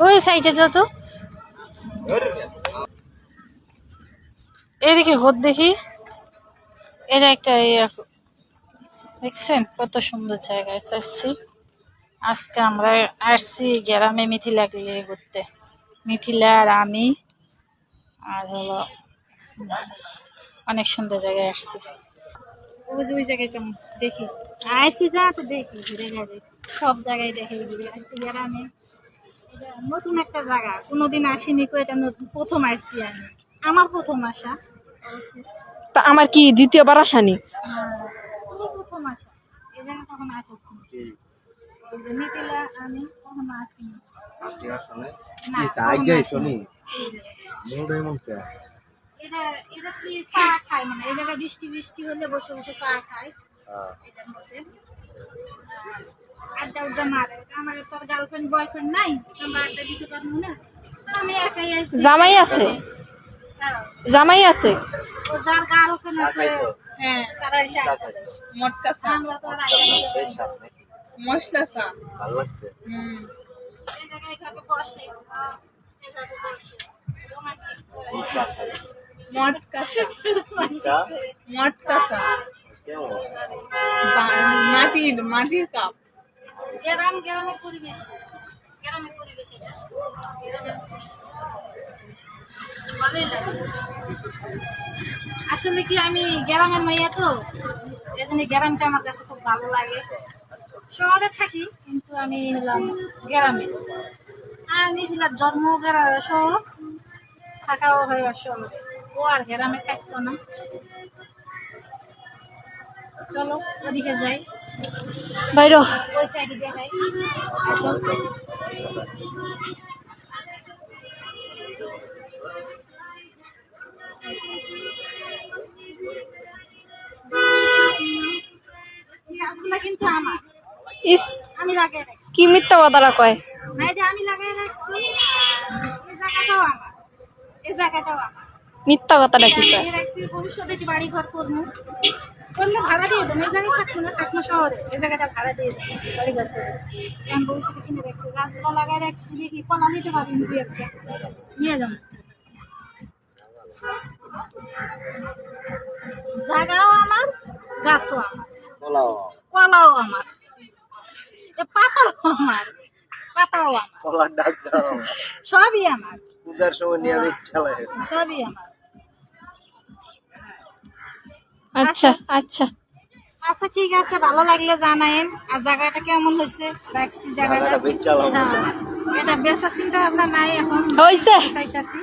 ওই সাইডে যাও তো, এদিকে ঘর দেখি। এটা একটা দেখছেন কত সুন্দর জায়গায় আসছি। আজকে আমরা আসছি গ্রামে মিথিলা গিয়ে ঘুরতে। মিথিলা আর আমি আর হলো অনেক সুন্দর জায়গায় আসছি। ওই জায়গায় যেমন দেখি আইসি যা তো দেখি ঘুরে ঘুরে সব জায়গায় দেখে ঘুরে আসছি গ্রামে। এটা নতুন একটা জায়গা, কোনোদিন আসিনি, এটা প্রথম আসছি আমি, আমার প্রথম আসা। তা আমার কি দ্বিতীয়বার আসানি? প্রথম আসা এই জায়গা কখনো আসছি মিথিলা আমি কখনো আসিনি। এটা এটা কি চা খায়, মানে এই জায়গায় বৃষ্টি বৃষ্টি হলে বসে বসে চা খায়। এটার মধ্যে আড্ডা উড্ডা মারে। আমার তোর গার্লফ্রেন্ড বয়ফ্রেন্ড নাই, আমরা আড্ডা দিতে পারবো না, আমি একাই আসছি। জামাই আছে? জামাই আছে? ও যার গার্লফ্রেন্ড আছে হ্যাঁ তারা এসে মটকা চা, আমরা তো আড্ডা দিতে পারি না। মশলা চা ভালো লাগছে। এই জায়গায় এইভাবে বসে, এই জায়গায় বসে রোমান্টিক করে মটকা চা, মটকা চা মাটির কাপ। গ্রামের পরিবেশ, গ্রামের পরিবেশ এটা ভালোই লাগে। আসলে কি আমি গ্রামের মাইয়া তো, এই জন্য গ্রামটা আমার কাছে খুব ভালো লাগে। শহরে থাকি কিন্তু আমি হলাম গ্রামে, আর নিখিলার জন্ম সহ থাকাও হয় শহরে, ও আর গ্রামে থাকতো না। চলো ওদিকে যাই, বাইরো ওই সাইডে দেখাই। আসো গাছগুলা কিন্তু আমার, ইস আমি লাগাই রাখছি। কি মিথ্যা কথাটা কয়? না এটা আমি লাগাই রাখছি, এই জায়গাটাও আমার, এই জায়গাটাও আমার। মিথ্যা কথাটা কি কয়? লাগিয়ে রাখছি, ভবিষ্যতে একটি বাড়ি ঘর করবো, করলে ভাড়া দিয়ে দেবো। এই জায়গায় থাকবো না, থাকবো শহরে, এই জায়গাটা ভাড়া দিয়ে দেবো, বাড়ি ঘর করবো। আমি ভবিষ্যতে কিনে রাখছি, গাছগুলো লাগাই রাখছি, দেখি কলা নিতে পারি দুই একটা নিয়ে যাবো। জায়গাও আমার, গাছও আমার, কলাও আমার, পাতাও আমার, পাতাও আমার, সবই আমার, সবই আমার। আচ্ছা আচ্ছা আচ্ছা ঠিক আছে, ভালো লাগলে জানায়েন। আর জায়গাটা কেমন হয়েছে রাখছি, জায়গাটা এটা বেচার চিন্তা ভাবনা নাই এখন, হয়েছে। চাইতাছি।